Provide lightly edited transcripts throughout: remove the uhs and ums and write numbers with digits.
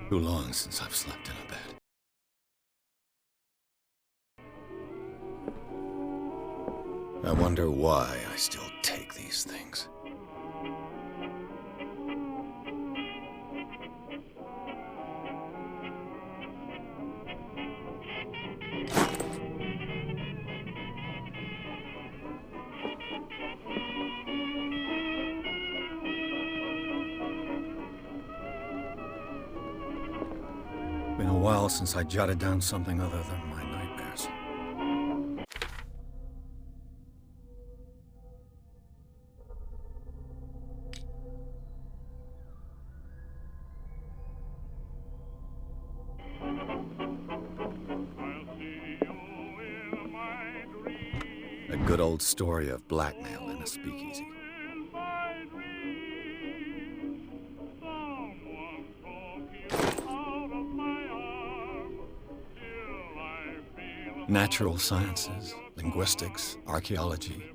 Too long since I've slept in a bed. I wonder why I still take these things. Been a while since I jotted down something other than my nightmares. A good old story of blackmail in a speakeasy. Natural sciences, linguistics, archaeology.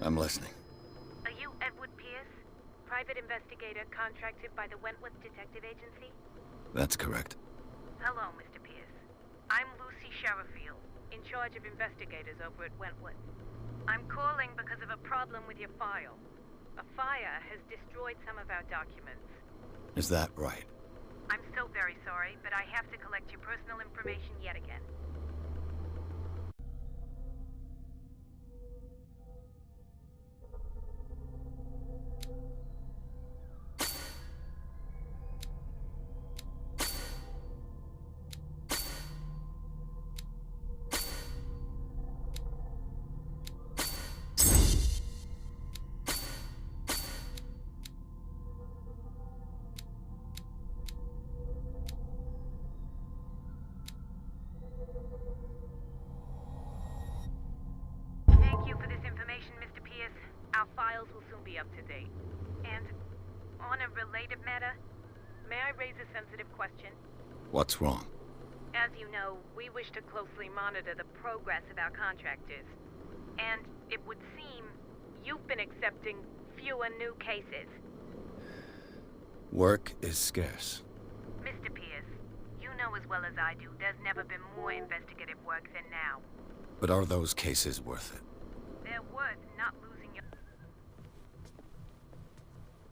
I'm listening. Are you Edward Pierce, private investigator contracted by the Wentworth Detective Agency? That's correct. Hello, Mr. Pierce. I'm Lucy Sherifield, in charge of investigators over at Wentworth. I'm calling because of a problem with your file. A fire has destroyed some of our documents. Is that right? I'm so very sorry, but I have to collect your personal information yet again. Thank you for this information, Mr. Pierce. Our files will soon be up to date. And on a related matter, may I raise a sensitive question? What's wrong? As you know, we wish to closely monitor the progress of our contractors. And it would seem you've been accepting fewer new cases. Work is scarce. Mr. Pierce, you know as well as I do, there's never been more investigative work than now. But are those cases worth it? They're worth not losing your...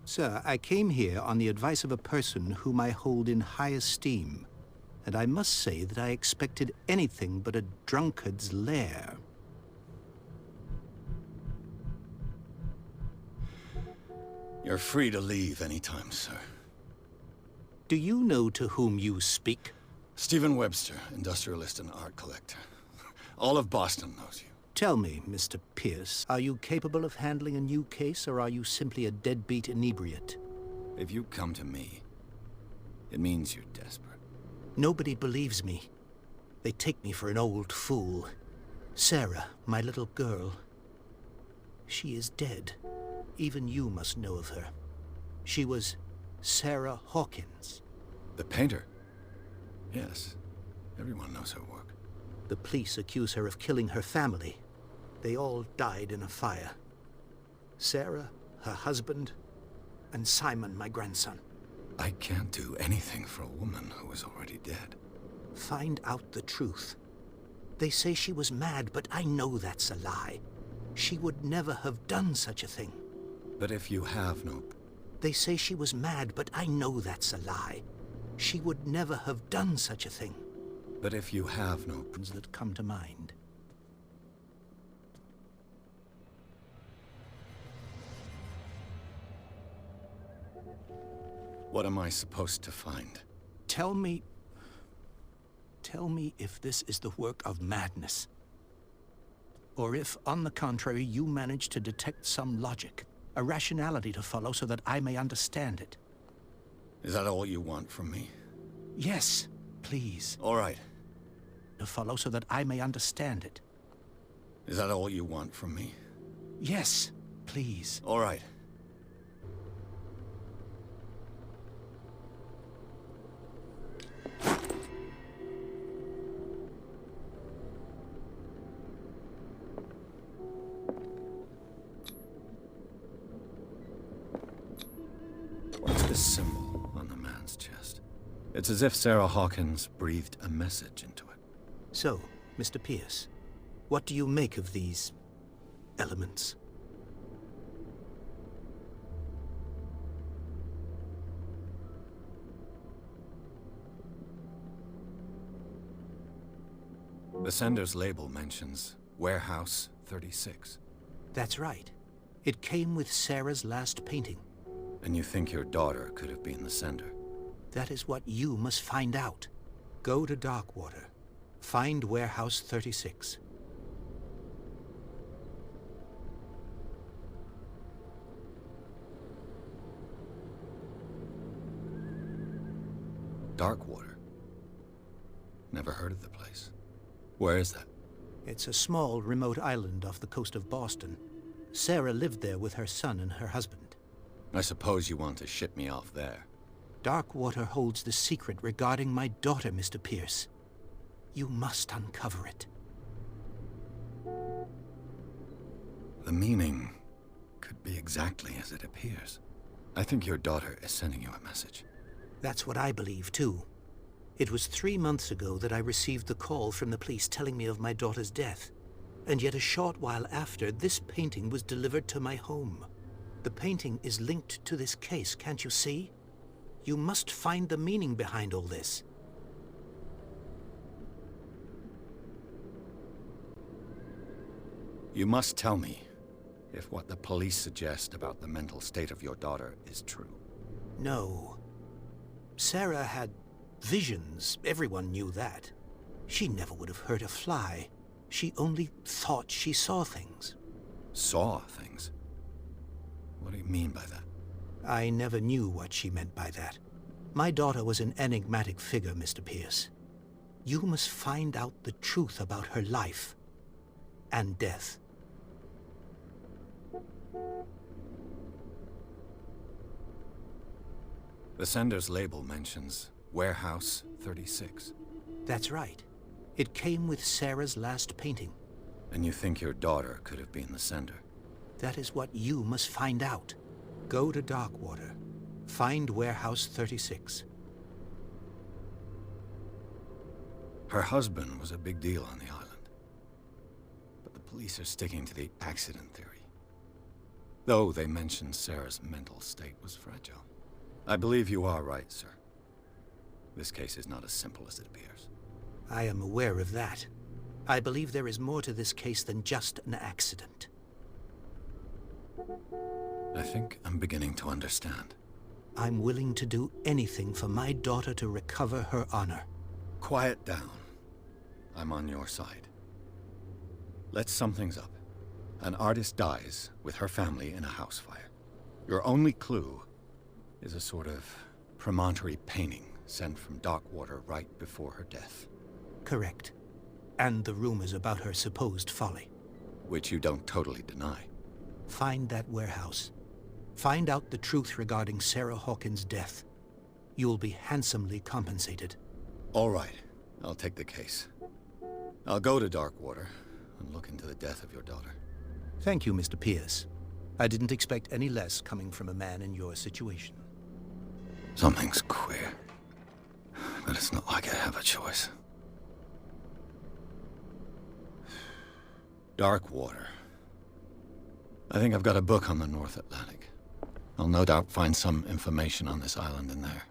Sir, I came here on the advice of a person whom I hold in high esteem, and I must say that I expected anything but a drunkard's lair. You're free to leave anytime, sir. Do you know to whom you speak? Stephen Webster, industrialist and art collector. All of Boston knows you. Tell me, Mr. Pierce, are you capable of handling a new case, or are you simply a deadbeat inebriate? If you come to me, it means you're desperate. Nobody believes me. They take me for an old fool. Sarah, my little girl, she is dead. Even you must know of her. She was Sarah Hawkins. The painter? Yes. Everyone knows her work. The police accuse her of killing her family. They all died in a fire. Sarah, her husband, and Simon, my grandson. I can't do anything for a woman who is already dead. Find out the truth. They say she was mad, but I know that's a lie. She would never have done such a thing. But if you have no... They say she was mad, but I know that's a lie. She would never have done such a thing. But if you have no... that come to mind. What am I supposed to find? Tell me if this is the work of madness. Or if, on the contrary, you manage to detect some logic, a rationality to follow so that I may understand it. Is that all you want from me? Yes, please. All right. To follow so that I may understand it. Is that all you want from me? Yes, please. All right. this symbol on the man's chest. It's as if Sarah Hawkins breathed a message into it. So, Mr. Pierce, what do you make of these elements? The sender's label mentions Warehouse 36. That's right. It came with Sarah's last painting. And you think your daughter could have been the sender? That is what you must find out. Go to Darkwater. Find Warehouse 36. Darkwater? Never heard of the place. Where is that? It's a small, remote island off the coast of Boston. Sarah lived there with her son and her husband. I suppose you want to ship me off there. Darkwater holds the secret regarding my daughter, Mr. Pierce. You must uncover it. The meaning could be exactly as it appears. I think your daughter is sending you a message. That's what I believe, too. It was 3 months ago that I received the call from the police telling me of my daughter's death. And yet a short while after, this painting was delivered to my home. The painting is linked to this case, can't you see? You must find the meaning behind all this. You must tell me if what the police suggest about the mental state of your daughter is true. No. Sarah had visions. Everyone knew that. She never would have hurt a fly. She only thought she saw things. Saw things? What do you mean by that? I never knew what she meant by that. My daughter was an enigmatic figure, Mr. Pierce. You must find out the truth about her life and death. The sender's label mentions Warehouse 36. That's right. It came with Sarah's last painting. And you think your daughter could have been the sender? That is what you must find out. Go to Darkwater. Find Warehouse 36. Her husband was a big deal on the island. But the police are sticking to the accident theory. Though they mentioned Sarah's mental state was fragile. I believe you are right, sir. This case is not as simple as it appears. I am aware of that. I believe there is more to this case than just an accident. I think I'm beginning to understand. I'm willing to do anything for my daughter to recover her honor. Quiet down. I'm on your side. Let's sum things up. An artist dies with her family in a house fire. Your only clue is a sort of promontory painting sent from Darkwater right before her death. Correct. And the rumors about her supposed folly. Which you don't totally deny. Find that warehouse. Find out the truth regarding Sarah Hawkins' death. You'll be handsomely compensated. All right. I'll take the case. I'll go to Darkwater and look into the death of your daughter. Thank you, Mr. Pierce. I didn't expect any less coming from a man in your situation. Something's queer. But it's not like I have a choice. Darkwater. I think I've got a book on the North Atlantic. I'll no doubt find some information on this island in there.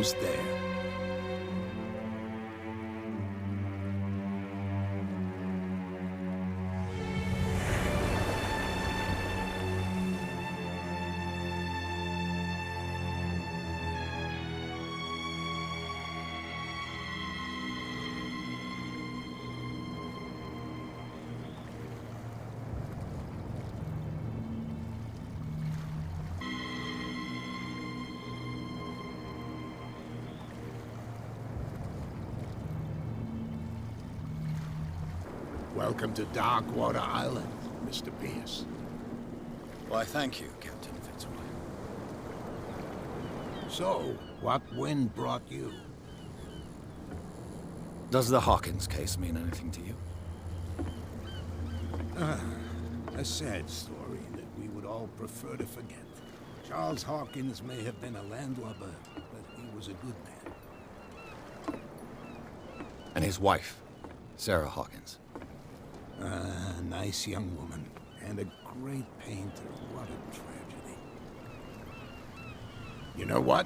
almost there. Welcome to Darkwater Island, Mr. Pierce. Why, thank you, Captain Fitzroy. So, what wind brought you? Does the Hawkins case mean anything to you? A sad story that we would all prefer to forget. Charles Hawkins may have been a landlubber, but he was a good man. And his wife, Sarah Hawkins. A nice young woman, and a great painter. What a tragedy. You know what?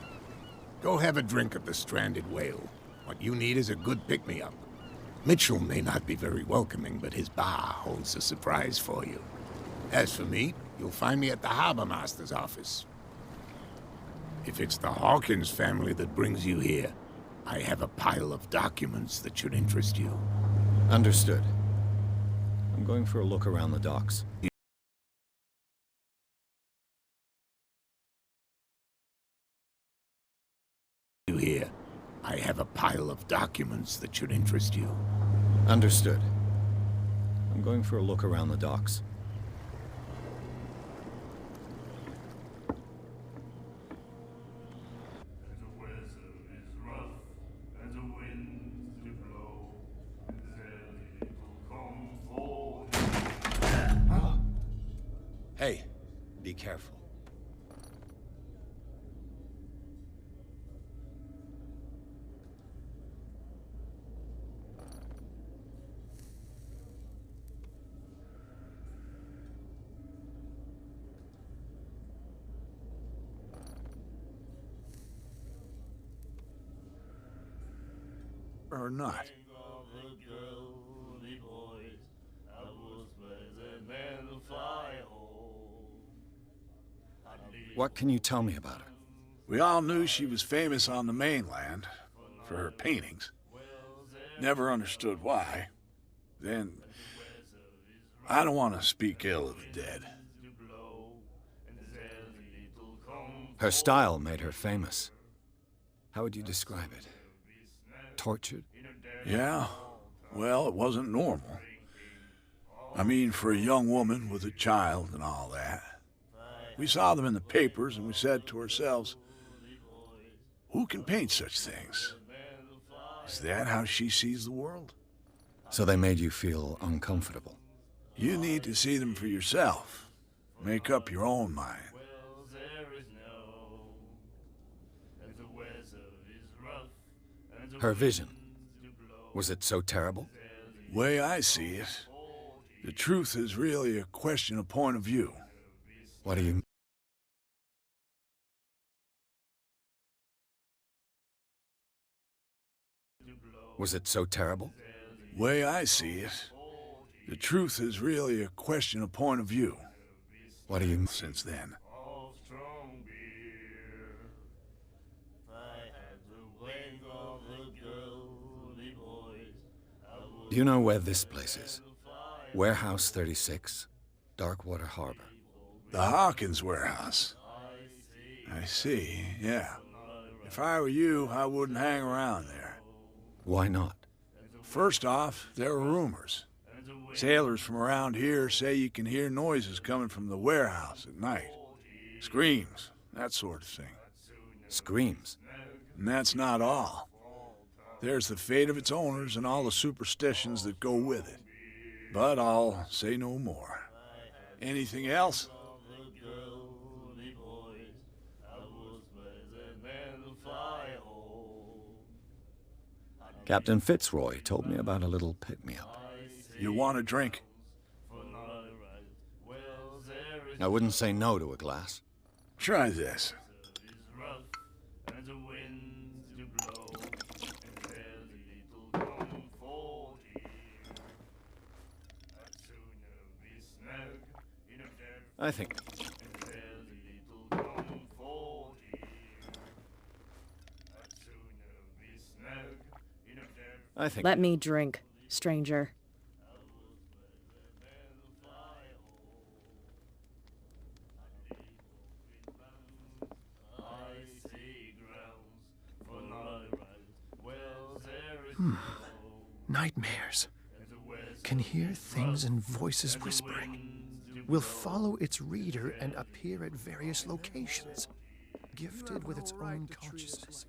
Go have a drink at the Stranded Whale. What you need is a good pick-me-up. Mitchell may not be very welcoming, but his bar holds a surprise for you. As for me, you'll find me at the Harbor Master's office. If it's the Hawkins family that brings you here, I have a pile of documents that should interest you. Understood. I'm going for a look around the docks. You here? I have a pile of documents that should interest you. Understood. I'm going for a look around the docks. Hey, be careful. Or not. What can you tell me about her? We all knew she was famous on the mainland for her paintings. Never understood why. Then, I don't want to speak ill of the dead. Her style made her famous. How would you describe it? Tortured? Yeah, well, it wasn't normal. I mean, for a young woman with a child and all that. We saw them in the papers and we said to ourselves, who can paint such things? Is that how she sees the world? So they made you feel uncomfortable? You need to see them for yourself. Make up your own mind. Her vision, was it so terrible? Way I see it, the truth is really a question of point of view. What do you mean? Was it so terrible? Way I see it, the truth is really a question of point of view. What do you mean? Since then. Do you know where this place is? Warehouse 36, Darkwater Harbor. The Hawkins warehouse. I see, yeah. If I were you, I wouldn't hang around there. Why not? First off, there are rumors. Sailors from around here say you can hear noises coming from the warehouse at night. Screams, that sort of thing. Screams? And that's not all. There's the fate of its owners and all the superstitions that go with it. But I'll say no more. Anything else? Captain Fitzroy told me about a little pick-me-up. You want a drink? I wouldn't say no to a glass. Try this. I think... Let me drink, stranger. Nightmares. Can hear things and voices whispering. Will follow its reader and appear at various locations. Gifted with its own consciousness.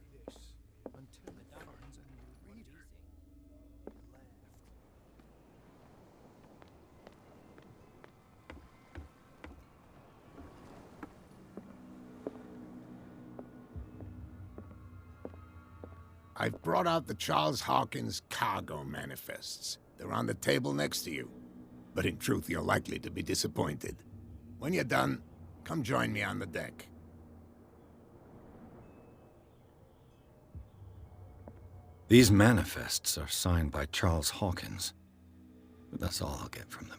I've brought out the Charles Hawkins cargo manifests. They're on the table next to you. But in truth, you're likely to be disappointed. When you're done, come join me on the deck. These manifests are signed by Charles Hawkins. But that's all I'll get from them.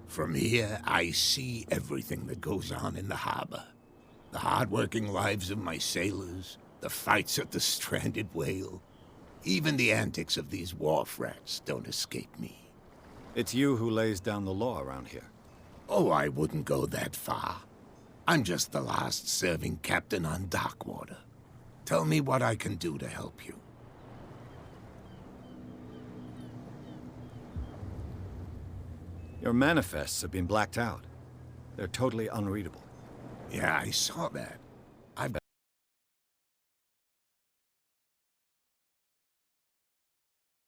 From here, I see everything that goes on in the harbor. The hard-working lives of my sailors, the fights at the stranded whale. Even the antics of these wharf rats don't escape me. It's you who lays down the law around here. Oh, I wouldn't go that far. I'm just the last serving captain on Darkwater. Tell me what I can do to help you. Your manifests have been blacked out. They're totally unreadable. Yeah, I saw that.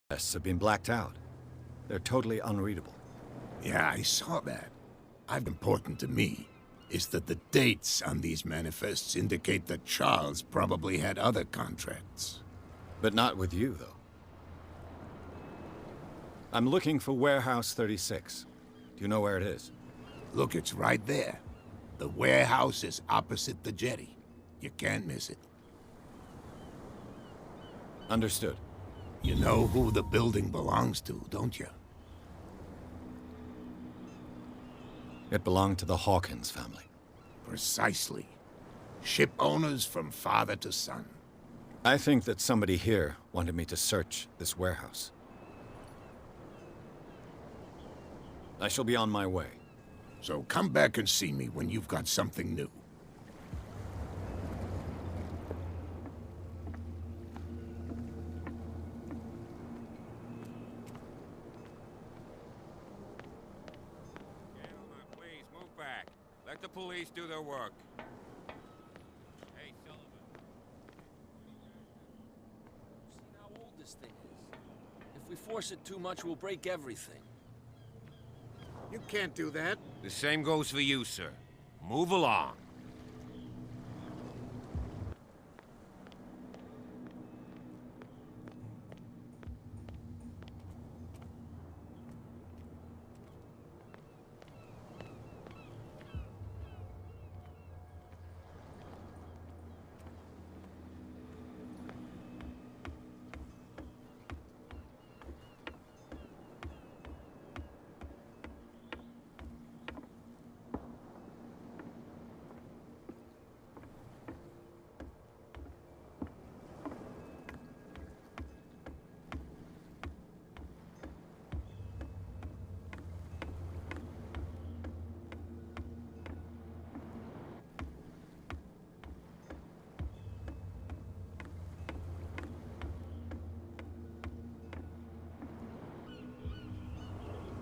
Manifests have been blacked out. They're totally unreadable. Yeah, I saw that. Important to me is that the dates on these manifests indicate that Charles probably had other contracts. But not with you, though. I'm looking for Warehouse 36. Do you know where it is? Look, it's right there. The warehouse is opposite the jetty. You can't miss it. Understood. You know who the building belongs to, don't you? It belonged to the Hawkins family. Precisely. Ship owners from father to son. I think that somebody here wanted me to search this warehouse. I shall be on my way. So come back and see me when you've got something new. Please, move back. Let the police do their work. Hey, Sullivan. See how old this thing is. If we force it too much, we'll break everything. You can't do that. The same goes for you, sir. Move along.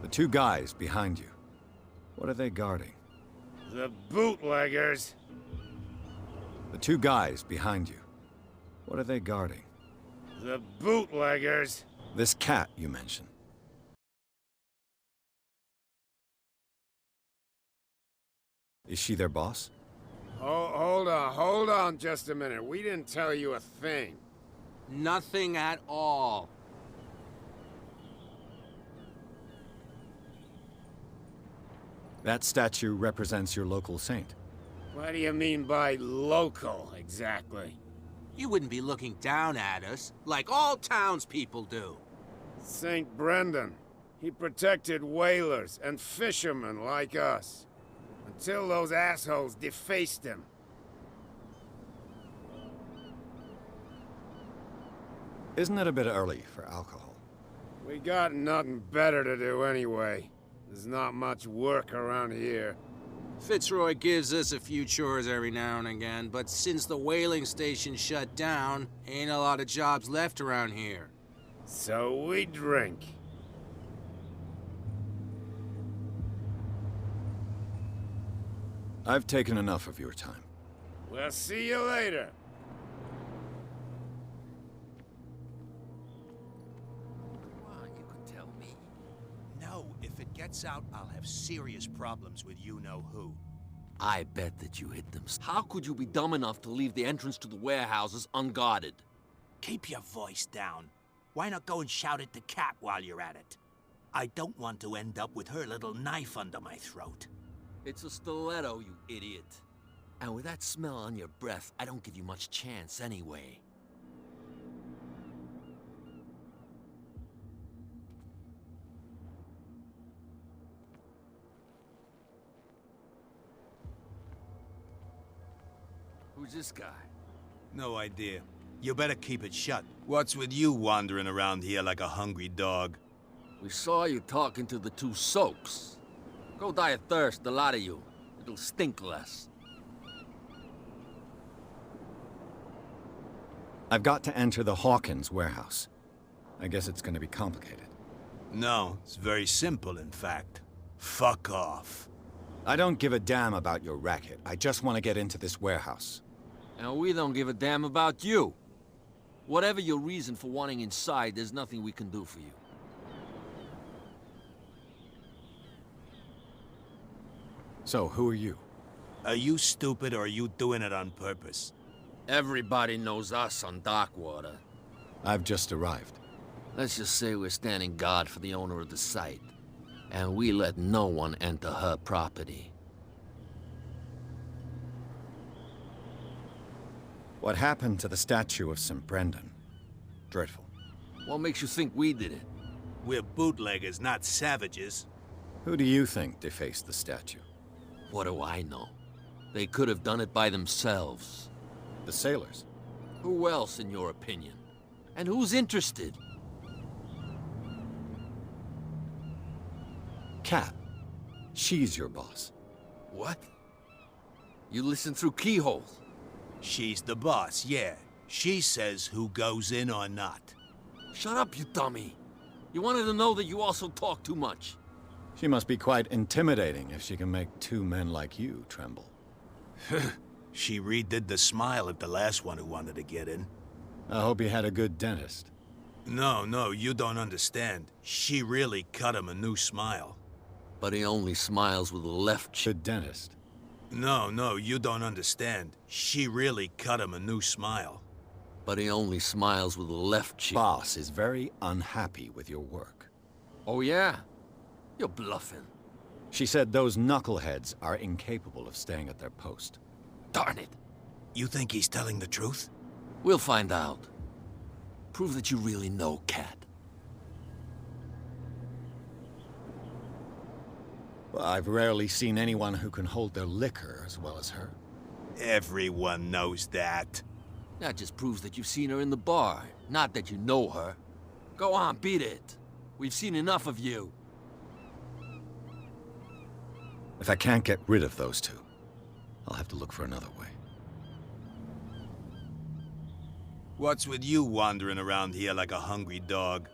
The two guys behind you. What are they guarding? The bootleggers. The two guys behind you. What are they guarding? The bootleggers. This cat you mentioned. Is she their boss? Oh, hold on just a minute. We didn't tell you a thing. Nothing at all. That statue represents your local saint. What do you mean by local, exactly? You wouldn't be looking down at us, like all townspeople do. St. Brendan. He protected whalers and fishermen like us. Until those assholes defaced him. Isn't it a bit early for alcohol? We got nothing better to do anyway. There's not much work around here. Fitzroy gives us a few chores every now and again, but since the whaling station shut down, ain't a lot of jobs left around here. So we drink. I've taken enough of your time. We'll see you later. You could tell me. No, if it gets out, I'll have serious problems with you-know-who. I bet that you hit them. How could you be dumb enough to leave the entrance to the warehouses unguarded? Keep your voice down. Why not go and shout at the cat while you're at it? I don't want to end up with her little knife under my throat. It's a stiletto, you idiot. And with that smell on your breath, I don't give you much chance anyway. Who's this guy? No idea. You better keep it shut. What's with you wandering around here like a hungry dog? We saw you talking to the two soaks. Go die of thirst, the lot of you. It'll stink less. I've got to enter the Hawkins warehouse. I guess it's gonna be complicated. No, it's very simple, in fact. Fuck off. I don't give a damn about your racket. I just want to get into this warehouse. And we don't give a damn about you. Whatever your reason for wanting inside, there's nothing we can do for you. So, who are you? Are you stupid or are you doing it on purpose? Everybody knows us on Darkwater. I've just arrived. Let's just say we're standing guard for the owner of the site. And we let no one enter her property. What happened to the statue of St. Brendan? Dreadful. What makes you think we did it? We're bootleggers, not savages. Who do you think defaced the statue? What do I know? They could have done it by themselves. The sailors. Who else, in your opinion? And who's interested? Cat. She's your boss. What? You listen through keyholes? She's the boss, yeah. She says who goes in or not. Shut up, you dummy. You wanted to know that you also talk too much. She must be quite intimidating if she can make two men like you tremble. She redid the smile at the last one who wanted to get in. I hope you had a good dentist. No, you don't understand. She really cut him a new smile. But he only smiles with the left cheek. Good dentist. No, you don't understand. She really cut him a new smile. But he only smiles with the left cheek. Boss is very unhappy with your work. Oh yeah? You're bluffing. She said those knuckleheads are incapable of staying at their post. Darn it. You think he's telling the truth? We'll find out. Prove that you really know Cat. Well, I've rarely seen anyone who can hold their liquor as well as her. Everyone knows that. That just proves that you've seen her in the bar, not that you know her. Go on, beat it. We've seen enough of you. If I can't get rid of those two, I'll have to look for another way. What's with you wandering around here like a hungry dog?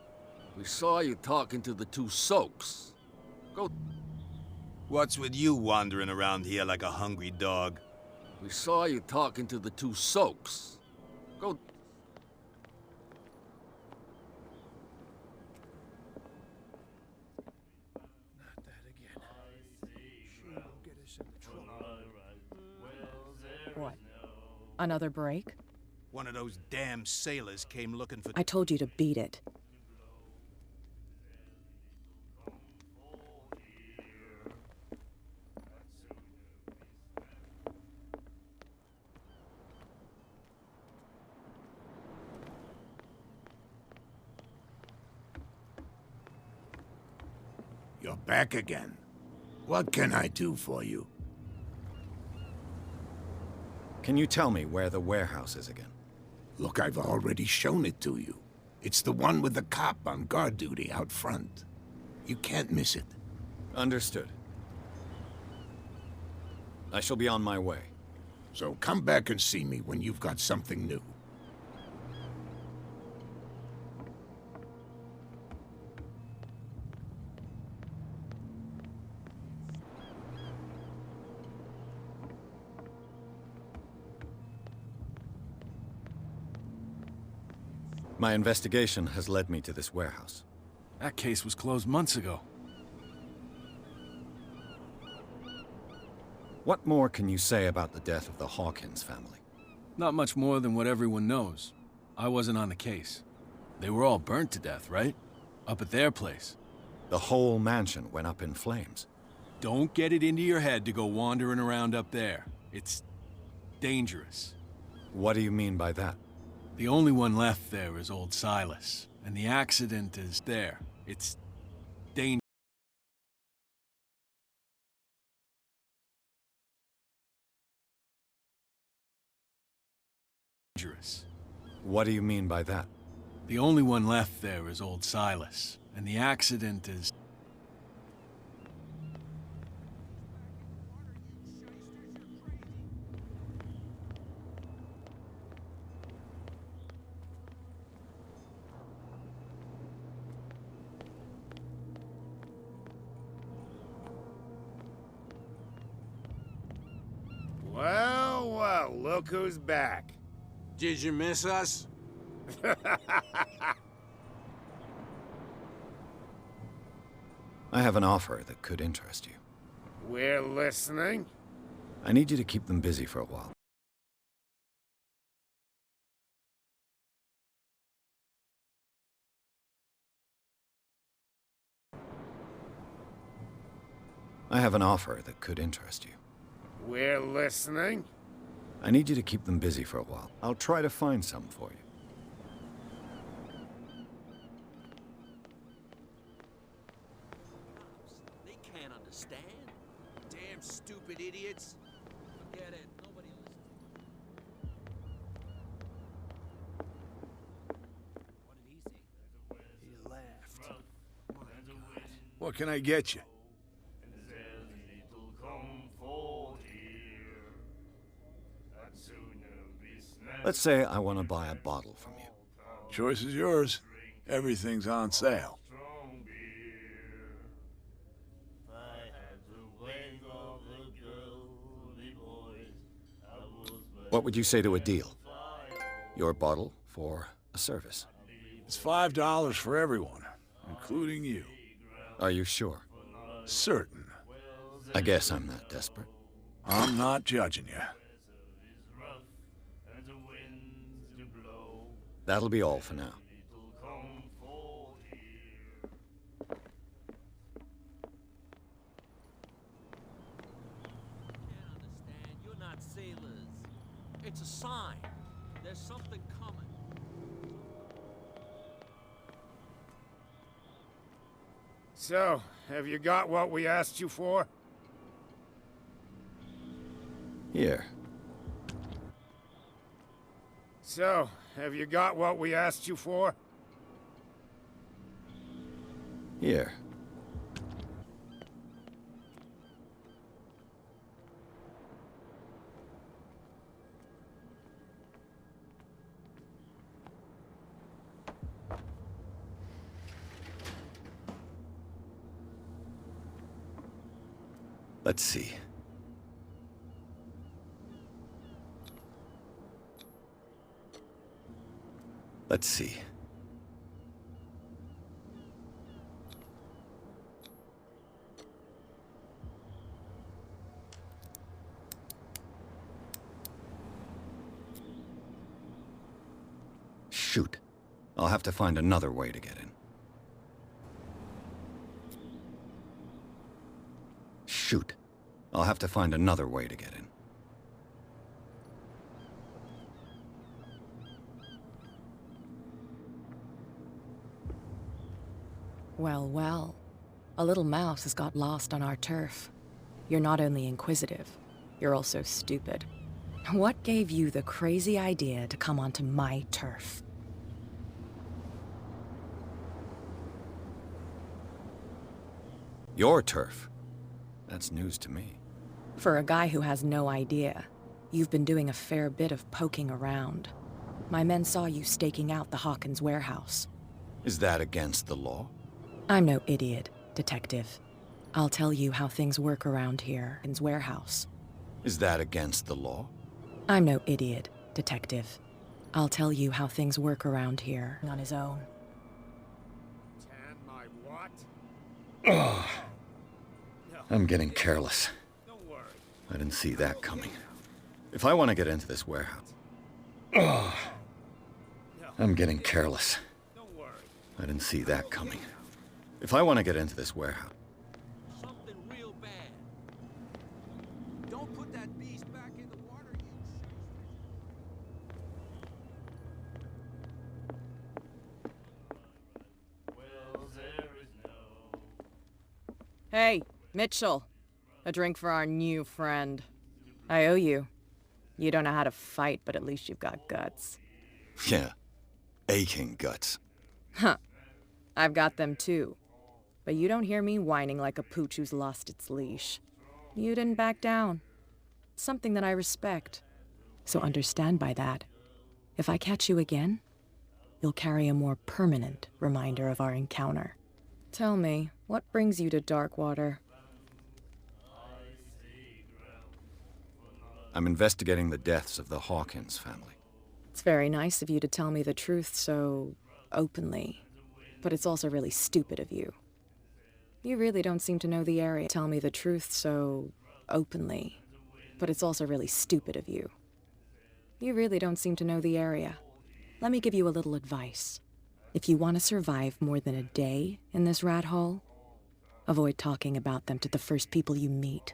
We saw you talking to the two soaks. Go... What's with you wandering around here like a hungry dog? We saw you talking to the two soaks. Go... Not that again. She will get us into trouble. What? Another break? One of those damn sailors came looking for... I told you to beat it. You're back again. What can I do for you? Can you tell me where the warehouse is again? Look, I've already shown it to you. It's the one with the cop on guard duty out front. You can't miss it. Understood. I shall be on my way. So come back and see me when you've got something new. My investigation has led me to this warehouse. That case was closed months ago. What more can you say about the death of the Hawkins family? Not much more than what everyone knows. I wasn't on the case. They were all burnt to death, right? Up at their place. The whole mansion went up in flames. Don't get it into your head to go wandering around up there. It's dangerous. What do you mean by that? The only one left there is old Silas, and the accident is there. It's dangerous. What do you mean by that? The only one left there is old Silas, and the accident is... Well, well, look who's back. Did you miss us? I have an offer that could interest you. We're listening. I need you to keep them busy for a while. I have an offer that could interest you. We're listening. I need you to keep them busy for a while. I'll try to find some for you. They can't understand. Damn stupid idiots. Forget it. Nobody listens. He laughed. What can I get you? Let's say I want to buy a bottle from you. Choice is yours. Everything's on sale. What would you say to a deal? Your bottle for a service. It's $5 for everyone, including you. Are you sure? Certain. I guess I'm not desperate. I'm not judging you. That'll be all for now. Can't understand. You're not sailors. It's a sign. There's something coming. So, have you got what we asked you for? Here. So, have you got what we asked you for? Here. Let's see. Let's see. Shoot. I'll have to find another way to get in. Shoot. I'll have to find another way to get in. Well, well. A little mouse has got lost on our turf. You're not only inquisitive, you're also stupid. What gave you the crazy idea to come onto my turf? Your turf? That's news to me. For a guy who has no idea, you've been doing a fair bit of poking around. My men saw you staking out the Hawkins warehouse. Is that against the law? I'm no idiot, Detective. I'll tell you how things work around here in warehouse. Is that against the law? I'm no idiot, Detective. I'll tell you how things work around here on his own. Tan my what? Ugh. I'm getting careless. I didn't see that coming. If I want to get into this warehouse... Ugh. I'm getting careless. I didn't see that coming. If I want to get into this warehouse... Something real bad. Don't put that beast back in the water, Hey, Mitchell. A drink for our new friend. I owe you. You don't know how to fight, but at least you've got guts. Yeah. Aching guts. Huh. I've got them too. But you don't hear me whining like a pooch who's lost its leash. You didn't back down. Something that I respect. So understand by that, if I catch you again, you'll carry a more permanent reminder of our encounter. Tell me, what brings you to Darkwater? I'm investigating the deaths of the Hawkins family. It's very nice of you to tell me the truth so openly, but it's also really stupid of you. You really don't seem to know the area. Tell me the truth so openly, but it's also really stupid of you. You really don't seem to know the area. Let me give you a little advice. If you want to survive more than a day in this rat hole, avoid talking about them to the first people you meet.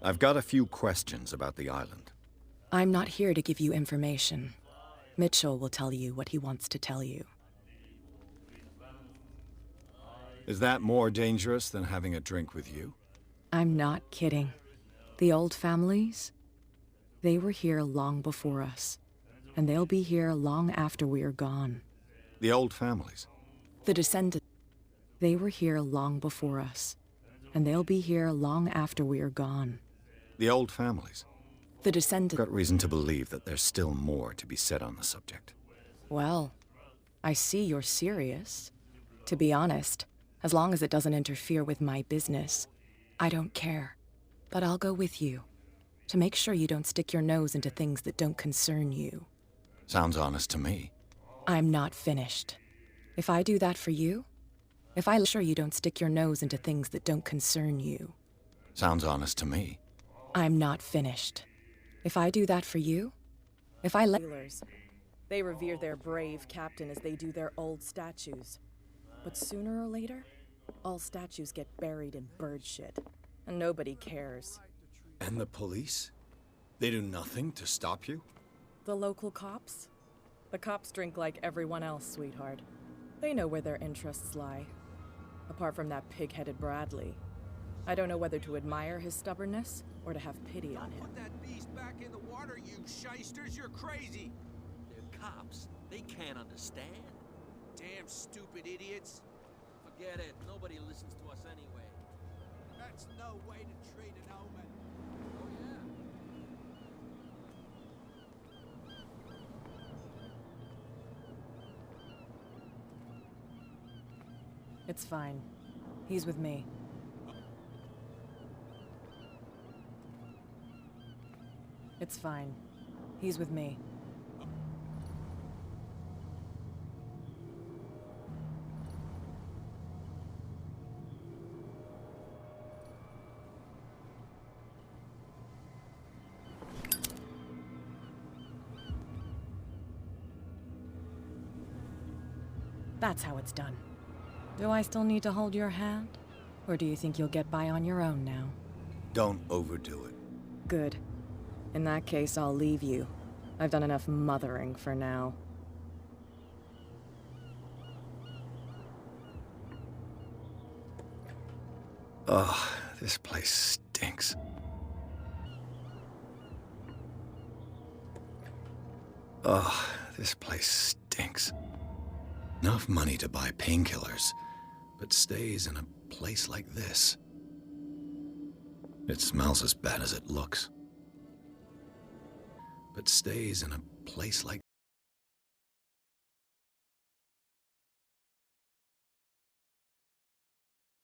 I've got a few questions about the island. I'm not here to give you information. Mitchell will tell you what he wants to tell you. Is that more dangerous than having a drink with you? I'm not kidding. The old families, they were here long before us, and they'll be here long after we're gone. The old families? The descendants, they were here long before us, and they'll be here long after we're gone. The old families? The descendants... I've got reason to believe that there's still more to be said on the subject. Well, I see you're serious. To be honest, as long as it doesn't interfere with my business, I don't care. But I'll go with you, to make sure you don't stick your nose into things that don't concern you. Sounds honest to me. I'm not finished. If I do that for you, if I sure you don't stick your nose into things that don't concern you. Sounds honest to me. I'm not finished. If I do that for you, if I let... They revere their brave captain as they do their old statues. But sooner or later, all statues get buried in bird shit, and nobody cares. And the police? They do nothing to stop you? The local cops? The cops drink like everyone else, sweetheart. They know where their interests lie. Apart from that pig-headed Bradley. I don't know whether to admire his stubbornness or to have pity on him. Put that beast back in the water, you shysters! You're crazy! They're cops. They can't understand. Damn stupid idiots. Forget it. Nobody listens to us anyway. That's no way to treat an omen. Oh, yeah. It's fine. He's with me. It's fine. He's with me. That's how it's done. Do I still need to hold your hand? Or do you think you'll get by on your own now? Don't overdo it. Good. In that case, I'll leave you. I've done enough mothering for now. Ugh, this place stinks. Ugh, this place stinks. Enough money to buy painkillers, but stays in a place like this. It smells as bad as it looks. But stays in a place like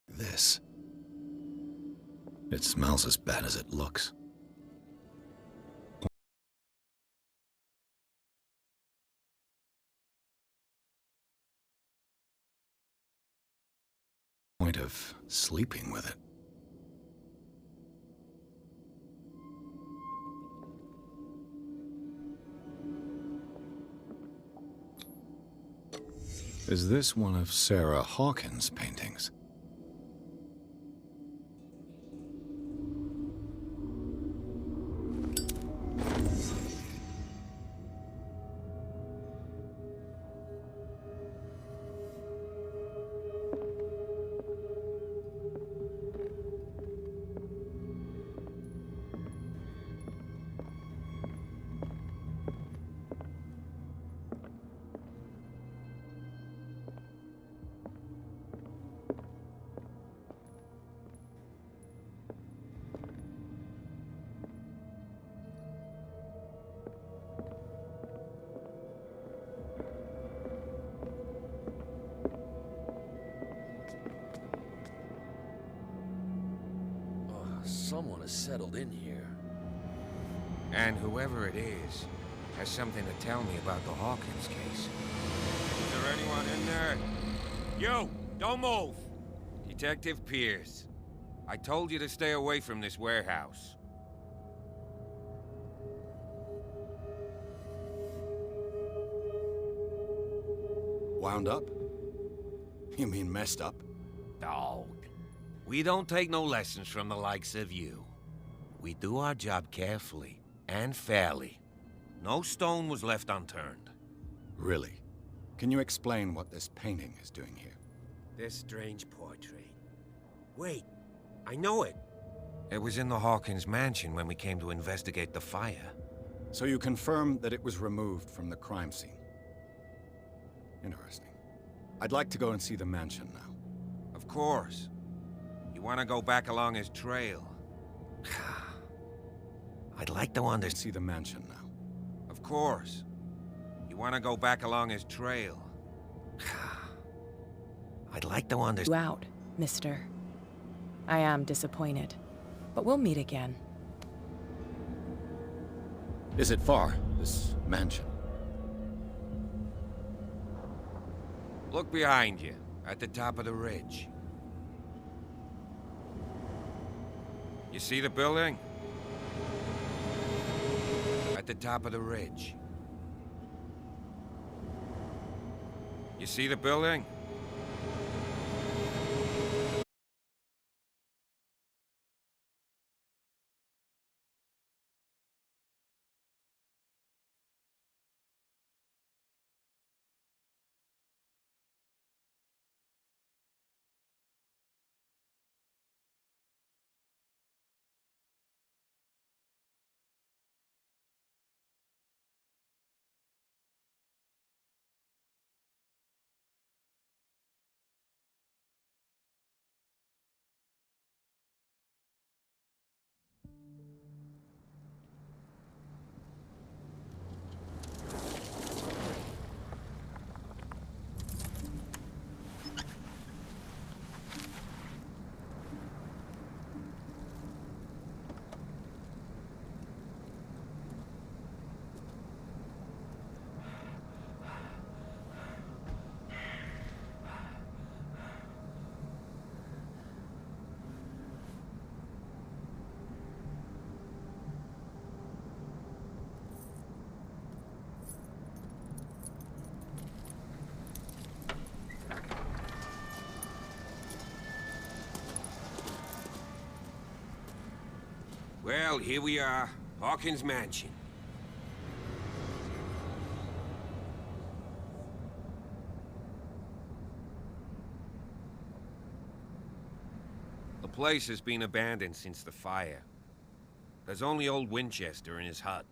this. It smells as bad as it looks. Point of sleeping with it. Is this one of Sarah Hawkins' paintings? Someone has settled in here. And whoever it is has something to tell me about the Hawkins case. Is there anyone in there? You! Don't move! Detective Pierce. I told you to stay away from this warehouse. Wound up? You mean messed up? Dog. We don't take no lessons from the likes of you. We do our job carefully and fairly. No stone was left unturned. Really? Can you explain what this painting is doing here? This strange portrait. Wait, I know it. It was in the Hawkins mansion when we came to investigate the fire. So you confirm that it was removed from the crime scene? Interesting. I'd like to go and see the mansion now. Of course. You want to go back along his trail? I'd like to understand. See the mansion now. Of course. You want to go back along his trail? I'd like to understand. You out, mister. I am disappointed, but we'll meet again. Is it far, this mansion? Look behind you, at the top of the ridge. You see the building? At the top of the ridge. You see the building? Well, here we are. Hawkins Mansion. The place has been abandoned since the fire. There's only old Winchester in his hut.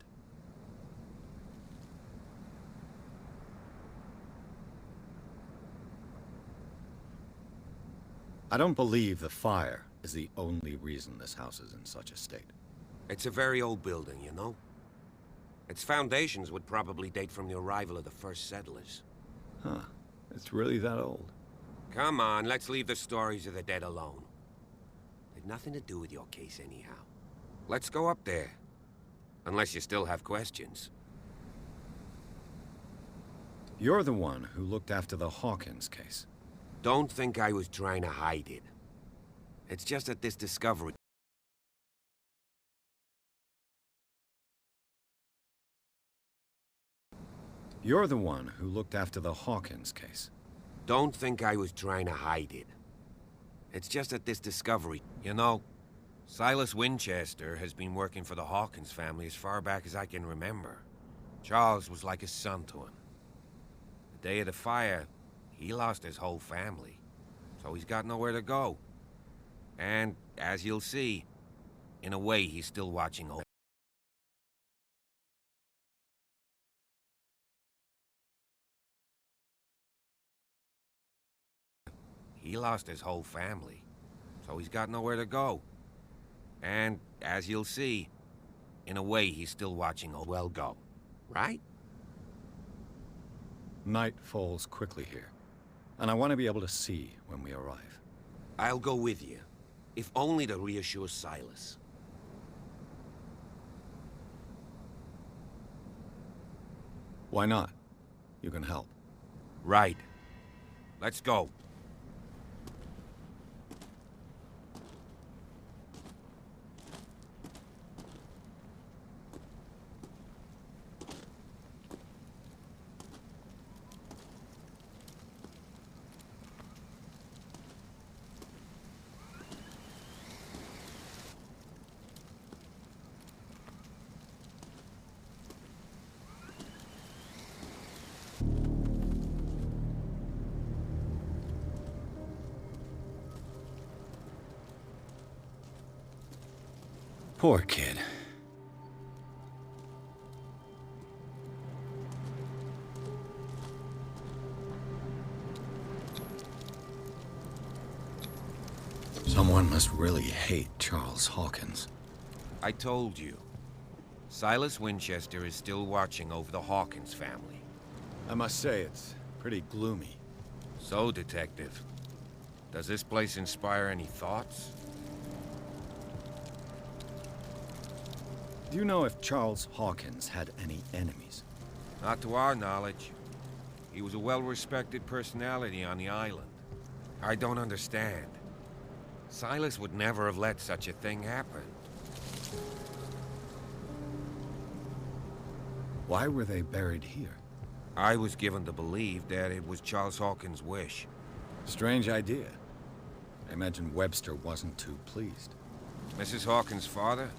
I don't believe the fire is the only reason this house is in such a state. It's a very old building, you know? Its foundations would probably date from the arrival of the first settlers. Huh. It's really that old. Come on, let's leave the stories of the dead alone. They've nothing to do with your case anyhow. Let's go up there. Unless you still have questions. You're the one who looked after the Hawkins case. Don't think I was trying to hide it. It's just that this discovery... You're the one who looked after the Hawkins case. Don't think I was trying to hide it. It's just that this discovery... You know, Silas Winchester has been working for the Hawkins family as far back as I can remember. Charles was like a son to him. The day of the fire, he lost his whole family. So he's got nowhere to go. And, as you'll see, in a way he's still watching over. He lost his whole family, so he's got nowhere to go. And, as you'll see, in a way he's still watching over. Well, go. Right? Night falls quickly here, and I want to be able to see when we arrive. I'll go with you, if only to reassure Silas. Why not? You can help. Right. Let's go. Poor kid. Someone must really hate Charles Hawkins. I told you. Silas Winchester is still watching over the Hawkins family. I must say, it's pretty gloomy. So, Detective, does this place inspire any thoughts? Do you know if Charles Hawkins had any enemies? Not to our knowledge. He was a well-respected personality on the island. I don't understand. Silas would never have let such a thing happen. Why were they buried here? I was given to believe that it was Charles Hawkins' wish. Strange idea. I imagine Webster wasn't too pleased. Mrs. Hawkins' father?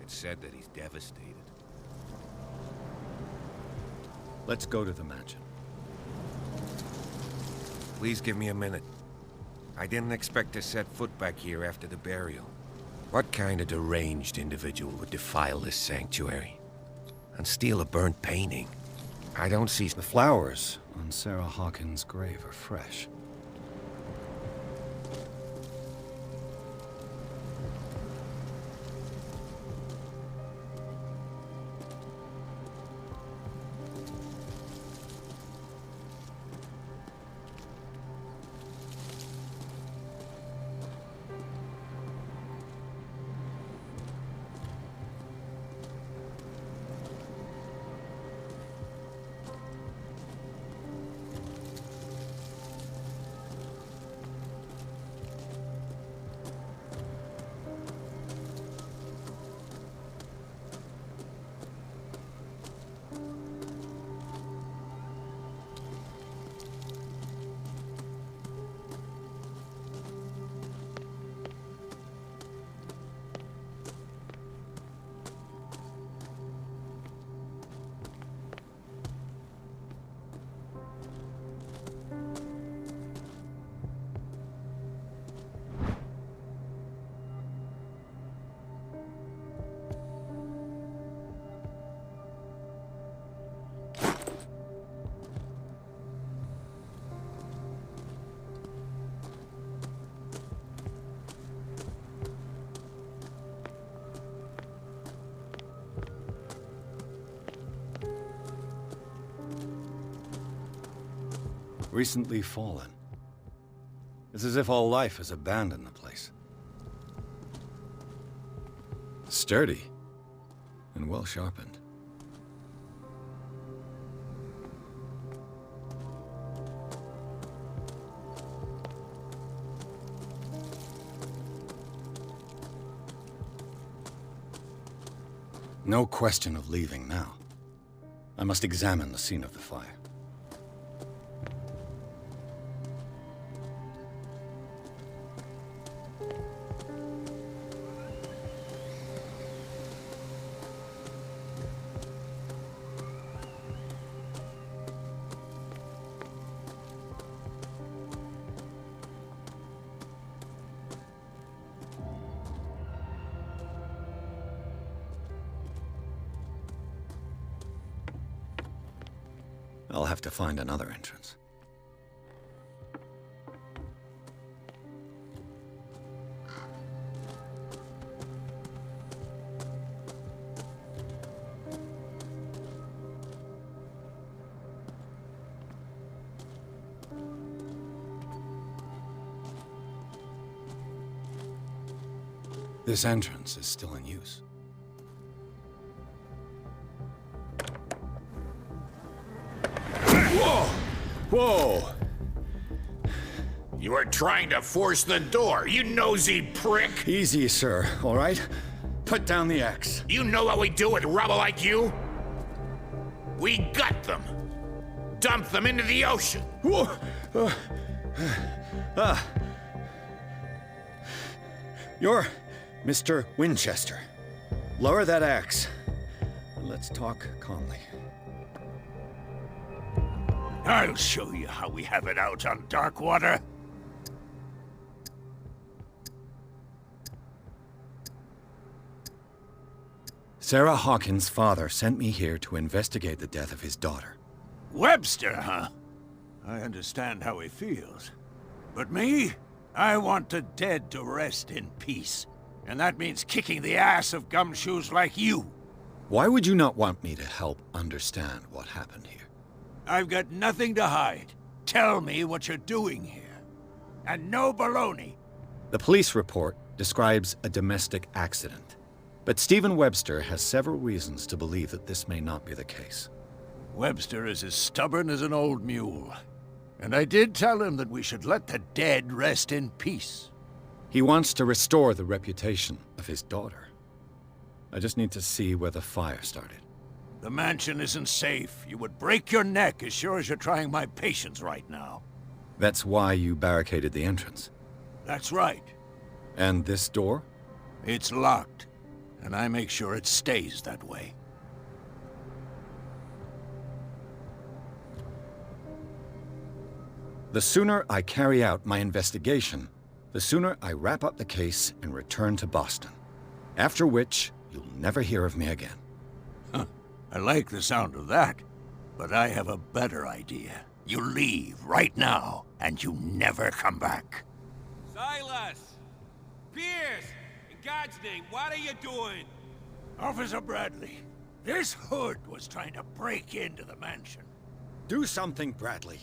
It's said that he's devastated. Let's go to the mansion. Please give me a minute. I didn't expect to set foot back here after the burial. What kind of deranged individual would defile this sanctuary? And steal a burnt painting? I don't see... The flowers on Sarah Hawkins' grave are fresh. Recently fallen. It's as if all life has abandoned the place. Sturdy and well sharpened. No question of leaving now. I must examine the scene of the fire. I'll have to find another entrance. This entrance is still in use. Whoa! You were trying to force the door, you nosy prick! Easy, sir, all right? Put down the axe. You know what we do with rubble like you? We gut them. Dump them into the ocean. Whoa! You're Mr. Winchester. Lower that axe. Let's talk calmly. I'll show you how we have it out on Darkwater. Sarah Hawkins' father sent me here to investigate the death of his daughter. Webster, huh? I understand how he feels. But me? I want the dead to rest in peace. And that means kicking the ass of gumshoes like you. Why would you not want me to help understand what happened here? I've got nothing to hide. Tell me what you're doing here. And no baloney. The police report describes a domestic accident. But Stephen Webster has several reasons to believe that this may not be the case. Webster is as stubborn as an old mule. And I did tell him that we should let the dead rest in peace. He wants to restore the reputation of his daughter. I just need to see where the fire started. The mansion isn't safe. You would break your neck as sure as you're trying my patience right now. That's why you barricaded the entrance? That's right. And this door? It's locked, and I make sure it stays that way. The sooner I carry out my investigation, the sooner I wrap up the case and return to Boston. After which, you'll never hear of me again. Huh. I like the sound of that, but I have a better idea. You leave right now, and you never come back. Silas! Pierce! In God's name, what are you doing? Officer Bradley, this hood was trying to break into the mansion. Do something, Bradley,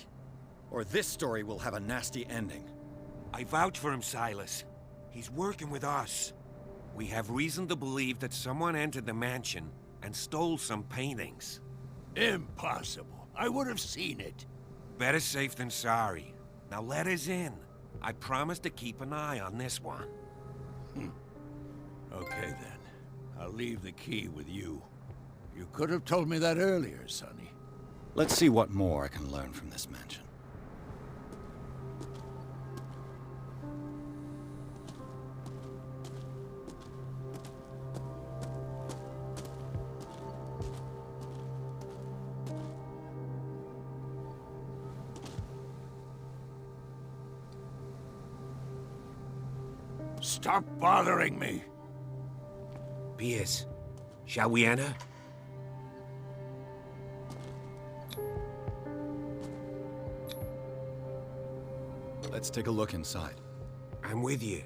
or this story will have a nasty ending. I vouch for him, Silas. He's working with us. We have reason to believe that someone entered the mansion and stole some paintings. Impossible. I would have seen it. Better safe than sorry. Now let us in. I promise to keep an eye on this one. Okay, then. I'll leave the key with you. You could have told me that earlier, Sonny. Let's see what more I can learn from this mansion. Stop bothering me. Pierce, shall we enter? Let's take a look inside. I'm with you.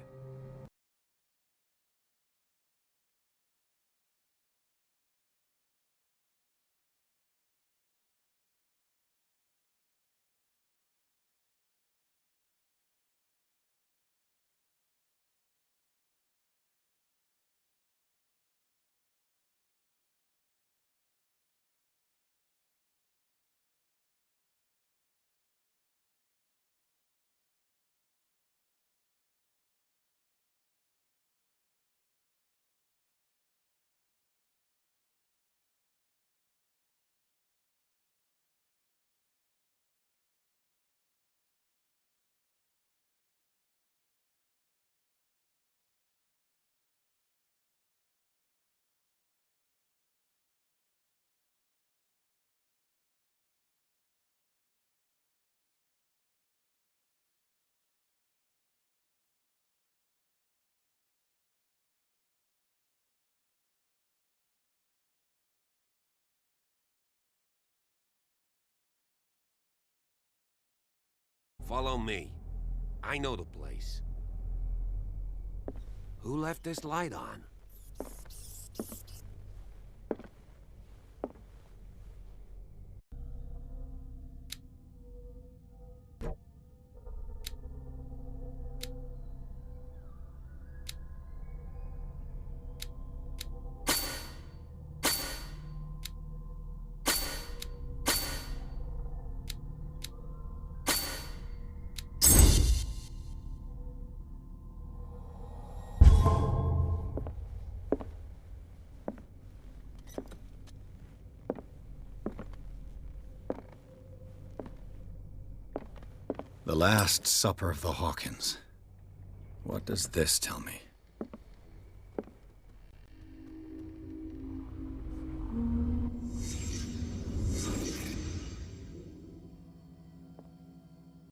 Follow me. I know the place. Who left this light on? The Last Supper of the Hawkins. What does this tell me?